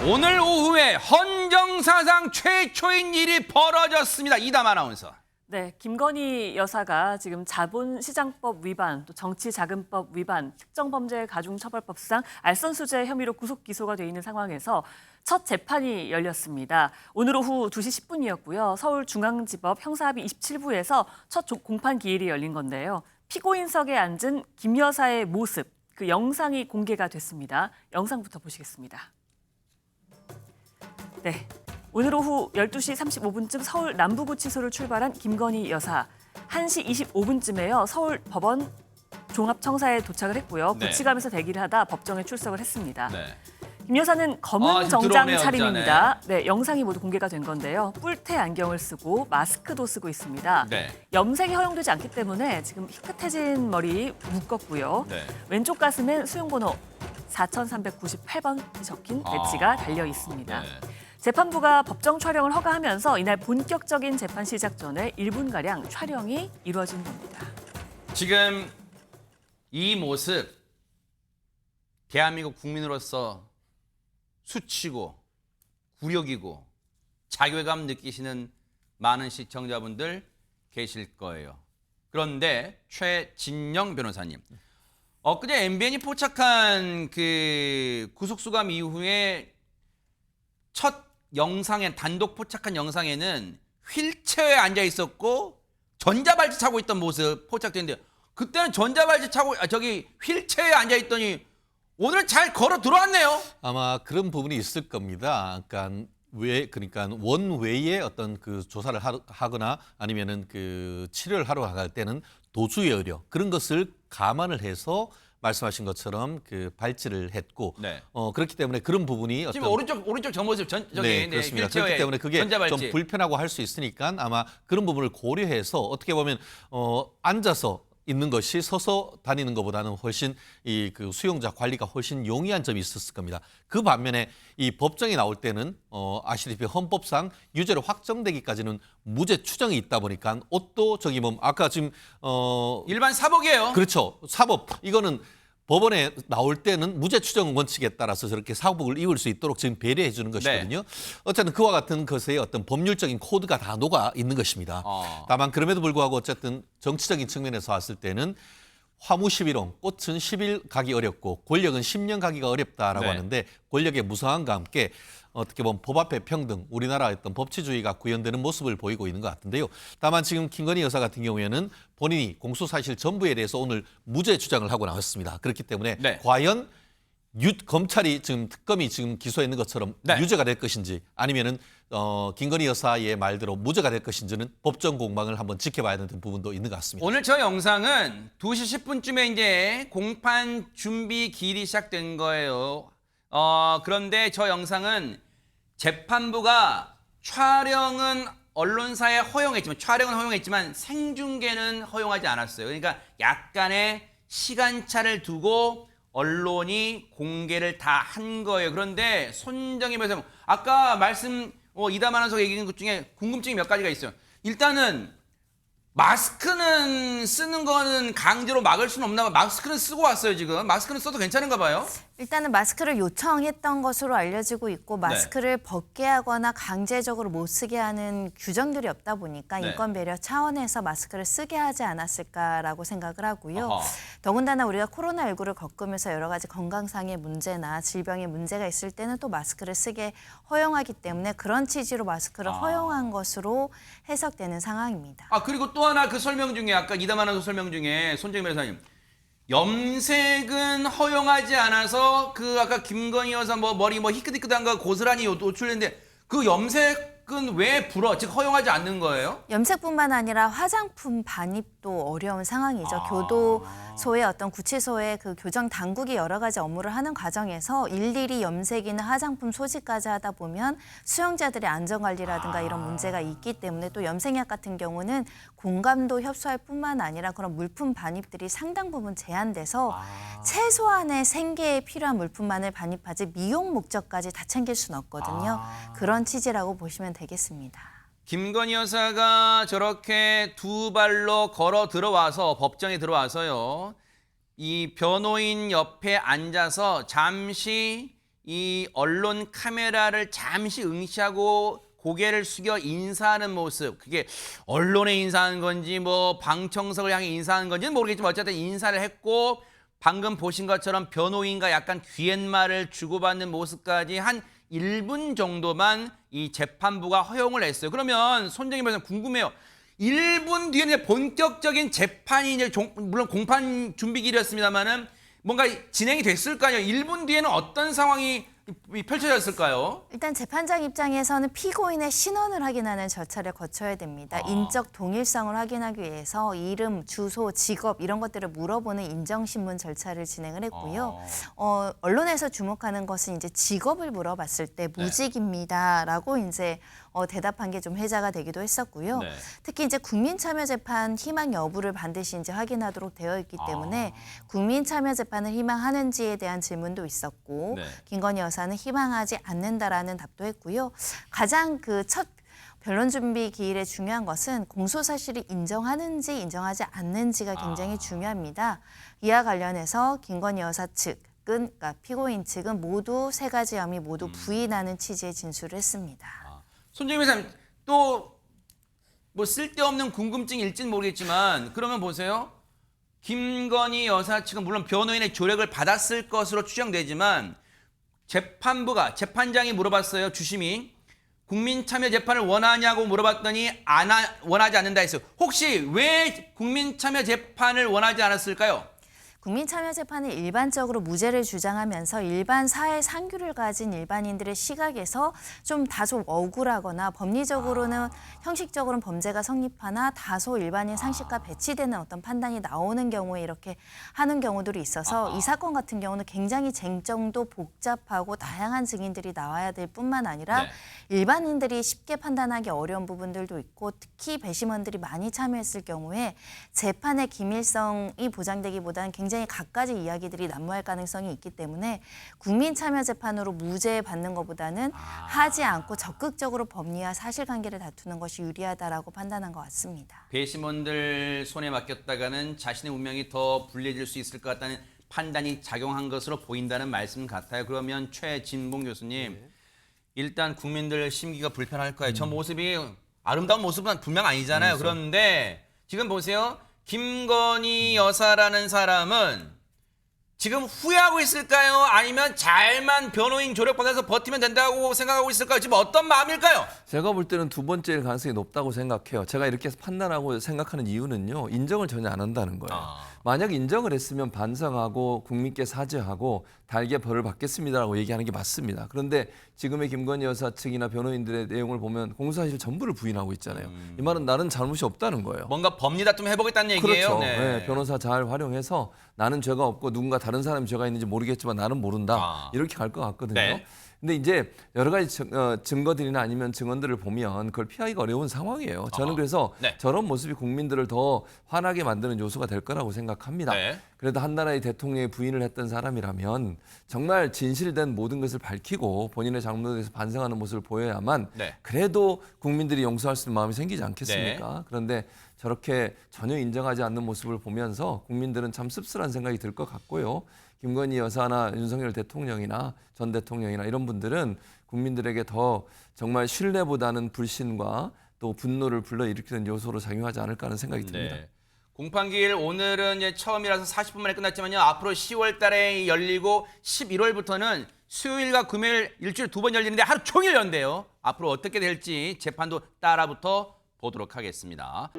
오늘 오후에 헌정사상 최초인 일이 벌어졌습니다. 이담 아나운서. 네, 김건희 여사가 지금 자본시장법 위반, 또 정치자금법 위반, 특정범죄 가중처벌법상 알선수재 혐의로 구속 기소가 돼 있는 상황에서 첫 재판이 열렸습니다. 오늘 오후 2시 10분이었고요. 서울중앙지법 형사합의 27부에서 첫 공판 기일이 열린 건데요. 피고인석에 앉은 김 여사의 모습, 그 영상이 공개가 됐습니다. 영상부터 보시겠습니다. 네. 오늘 오후 12시 35분쯤 서울 남부구치소를 출발한 김건희 여사. 1시 25분쯤에요. 서울 법원 종합청사에 도착을 했고요. 네. 구치감에서 대기를 하다 법정에 출석을 했습니다. 네. 김 여사는 검은 지금 정장 들어오네요, 차림입니다. 네, 영상이 모두 공개가 된 건데요. 뿔테 안경을 쓰고 마스크도 쓰고 있습니다. 네. 염색이 허용되지 않기 때문에 지금 희끗해진 머리 묶었고요. 네. 왼쪽 가슴엔 수용번호 4398번이 적힌 배지가 달려 있습니다. 네. 재판부가 법정 촬영을 허가하면서 이날 본격적인 재판 시작 전에 1분가량 촬영이 이루어진 겁니다. 지금 이 모습 대한민국 국민으로서 수치고 굴욕이고 자괴감 느끼시는 많은 시청자분들 계실 거예요. 그런데 최진영 변호사님, 엊그제 MBN이 포착한 그 구속수감 이후에 첫 영상에 단독 포착한 영상에는 휠체어에 앉아 있었고 전자발찌 차고 있던 모습 포착됐는데 그때는 전자발찌 차고 저기 휠체어에 앉아 있더니 오늘 잘 걸어 들어왔네요. 아마 그런 부분이 있을 겁니다. 그러니까 원외에 어떤 그 조사를 하거나 아니면은 그 치료를 하러 갈 때는 도주의 우려 그런 것을 감안을 해서 말씀하신 것처럼 그 발찌를 했고 네. 그렇기 때문에 그런 부분이 지금 어떤 오른쪽 저 모습 저기 네, 그렇습니다. 그렇기 때문에 그게 전자발찌. 좀 불편하고 할 수 있으니까 아마 그런 부분을 고려해서 어떻게 보면 앉아서 있는 것이 서서 다니는 것보다는 훨씬 이 그 수용자 관리가 훨씬 용이한 점이 있었을 겁니다. 그 반면에 이 법정에 나올 때는 아시다시피 헌법상 유죄로 확정되기까지는 무죄 추정이 있다 보니까 옷도 저기 뭐 아까 지금 일반 사복이에요. 그렇죠. 사법 이거는 법원에 나올 때는 무죄 추정 원칙에 따라서 저렇게 사복을 입을 수 있도록 지금 배려해 주는 것이거든요. 어쨌든 그와 같은 것에 어떤 법률적인 코드가 다 녹아 있는 것입니다. 다만 그럼에도 불구하고 어쨌든 정치적인 측면에서 봤을 때는 화무 11원, 꽃은 10일 가기 어렵고 권력은 10년 가기가 어렵다라고 네. 하는데 권력의 무성함과 함께 어떻게 보면 법 앞에 평등, 우리나라의 어떤 법치주의가 구현되는 모습을 보이고 있는 것 같은데요. 다만 지금 김건희 여사 같은 경우에는 본인이 공소사실 전부에 대해서 오늘 무죄 주장을 하고 나왔습니다. 그렇기 때문에 네. 과연 검찰이 지금 특검이 지금 기소했는 것처럼 네. 유죄가 될 것인지 아니면은 김건희 여사의 말대로 무죄가 될 것인지는 법정 공방을 한번 지켜봐야 되는 부분도 있는 것 같습니다. 오늘 저 영상은 2시 10분쯤에 이제 공판 준비 기일이 시작된 거예요. 그런데 저 영상은 재판부가 촬영은 언론사에 허용했지만 생중계는 허용하지 않았어요. 그러니까 약간의 시간차를 두고 언론이 공개를 다 한 거예요. 그런데 손정희 변호사님, 아까 이담 아나운서가 얘기한 것 중에 궁금증이 몇 가지가 있어요. 일단은 마스크는 쓰는 거는 강제로 막을 수는 없나 봐요. 마스크는 쓰고 왔어요, 지금. 마스크는 써도 괜찮은가 봐요. 일단은 마스크를 요청했던 것으로 알려지고 있고 마스크를 벗게 하거나 강제적으로 못 쓰게 하는 규정들이 없다 보니까 네. 인권 배려 차원에서 마스크를 쓰게 하지 않았을까라고 생각을 하고요. 어허. 더군다나 우리가 코로나19를 겪으면서 여러 가지 건강상의 문제나 질병의 문제가 있을 때는 또 마스크를 쓰게 허용하기 때문에 그런 취지로 마스크를 허용한 것으로 해석되는 상황입니다. 그리고 또 하나 그 설명 중에 아까 이담 아나운서 설명 중에 손정희 변호사님, 염색은 허용하지 않아서 그 아까 김건희 여사 머리 희끗희끗한 거 고스란히 노출했는데 그 염색은 왜 즉 허용하지 않는 거예요? 염색뿐만 아니라 화장품 반입도 어려운 상황이죠. 교도소의 어떤 구치소의 그 교정 당국이 여러 가지 업무를 하는 과정에서 일일이 염색이나 화장품 소지까지 하다 보면 수용자들의 안전관리라든가 이런 문제가 있기 때문에 또 염색약 같은 경우는 공감도 협소할 뿐만 아니라 그런 물품 반입들이 상당 부분 제한돼서 최소한의 생계에 필요한 물품만을 반입하지 미용 목적까지 다 챙길 수는 없거든요. 그런 취지라고 보시면 되겠습니다. 김건희 여사가 저렇게 두 발로 걸어 들어와서 법정에 들어와서요. 이 변호인 옆에 앉아서 잠시 이 언론 카메라를 잠시 응시하고 고개를 숙여 인사하는 모습, 그게 언론에 인사하는 건지 뭐 방청석을 향해 인사하는 건지는 모르겠지만 어쨌든 인사를 했고 방금 보신 것처럼 변호인과 약간 귀옛말을 주고받는 모습까지 한 1분 정도만 이 재판부가 허용을 했어요. 그러면 손정희 변호사 궁금해요. 1분 뒤에 이제 본격적인 재판이 이제 물론 공판 준비기일이었습니다만은 뭔가 진행이 됐을 거 아니에요. 1분 뒤에는 어떤 상황이 펼쳐졌을까요? 일단 재판장 입장에서는 피고인의 신원을 확인하는 절차를 거쳐야 됩니다. 인적 동일성을 확인하기 위해서 이름, 주소, 직업 이런 것들을 물어보는 인정신문 절차를 진행을 했고요. 언론에서 주목하는 것은 이제 직업을 물어봤을 때 무직입니다라고 이제 대답한 게 좀 회자가 되기도 했었고요. 네. 특히 이제 국민참여재판 희망 여부를 반드시 이제 확인하도록 되어 있기 때문에 국민참여재판을 희망하는지에 대한 질문도 있었고 네. 김건희 여사는 희망하지 않는다라는 답도 했고요. 가장 그 첫 변론 준비 기일에 중요한 것은 공소 사실을 인정하는지 인정하지 않는지가 굉장히 중요합니다. 이와 관련해서 김건희 여사 측은 그러니까 피고인 측은 모두 세 가지 혐의 모두 부인하는 취지의 진술을 했습니다. 손정희 변호사님 또 뭐 쓸데없는 궁금증일지는 모르겠지만 그러면 보세요. 김건희 여사 측은 물론 변호인의 조력을 받았을 것으로 추정되지만 재판부가 재판장이 물어봤어요. 주심이 국민참여재판을 원하냐고 물어봤더니 원하지 않는다 했어요. 혹시 왜 국민참여재판을 원하지 않았을까요? 국민참여재판은 일반적으로 무죄를 주장하면서 일반 사회 상규를 가진 일반인들의 시각에서 좀 다소 억울하거나 법리적으로는 형식적으로는 범죄가 성립하나 다소 일반인 상식과 배치되는 어떤 판단이 나오는 경우에 이렇게 하는 경우들이 있어서 이 사건 같은 경우는 굉장히 쟁점도 복잡하고 다양한 증인들이 나와야 될 뿐만 아니라 일반인들이 쉽게 판단하기 어려운 부분들도 있고 특히 배심원들이 많이 참여했을 경우에 재판의 기밀성이 보장되기보다는 굉장히 갖가지 이야기들이 난무할 가능성이 있기 때문에 국민참여재판으로 무죄 받는 것보다는 하지 않고 적극적으로 법리와 사실관계를 다투는 것이 유리하다라고 판단한 것 같습니다. 배심원들 손에 맡겼다가는 자신의 운명이 더 불리해질 수 있을 것 같다는 판단이 작용한 것으로 보인다는 말씀 같아요. 그러면 최진봉 교수님, 일단 국민들 심기가 불편할 거예요. 저 모습이 아름다운 모습은 분명 아니잖아요. 그런데 지금 보세요. 김건희 여사라는 사람은 지금 후회하고 있을까요? 아니면 잘만 변호인 조력받아서 버티면 된다고 생각하고 있을까요? 지금 어떤 마음일까요? 제가 볼 때는 두 번째일 가능성이 높다고 생각해요. 제가 이렇게 판단하고 생각하는 이유는요. 인정을 전혀 안 한다는 거예요. 만약 인정을 했으면 반성하고 국민께 사죄하고 달게 벌을 받겠습니다라고 얘기하는 게 맞습니다. 그런데 지금의 김건희 여사 측이나 변호인들의 내용을 보면 공소사실 전부를 부인하고 있잖아요. 이 말은 나는 잘못이 없다는 거예요. 뭔가 법리 다툼 해보겠다는 얘기예요. 그렇죠. 네, 변호사 잘 활용해서 나는 죄가 없고 누군가 다른 사람이 죄가 있는지 모르겠지만 나는 모른다. 이렇게 갈 것 같거든요. 네. 근데 이제 여러 가지 증거들이나 아니면 증언들을 보면 그걸 피하기가 어려운 상황이에요. 저는 그래서 네. 저런 모습이 국민들을 더 화나게 만드는 요소가 될 거라고 생각합니다. 네. 그래도 한 나라의 대통령이 부인을 했던 사람이라면 정말 진실된 모든 것을 밝히고 본인의 잘못에 대해서 반성하는 모습을 보여야만 네. 그래도 국민들이 용서할 수 있는 마음이 생기지 않겠습니까? 그런데 저렇게 전혀 인정하지 않는 모습을 보면서 국민들은 참 씁쓸한 생각이 들 것 같고요. 김건희 여사나 윤석열 대통령이나 전 대통령이나 이런 분들은 국민들에게 더 정말 신뢰보다는 불신과 또 분노를 불러일으키는 요소로 작용하지 않을까 하는 생각이 듭니다. 네. 공판기일 오늘은 이제 처음이라서 40분 만에 끝났지만요. 앞으로 10월 달에 열리고 11월부터는 수요일과 금요일 일주일에 2번 열리는데 하루 종일 연대요. 앞으로 어떻게 될지 재판도 따라붙어 보도록 하겠습니다.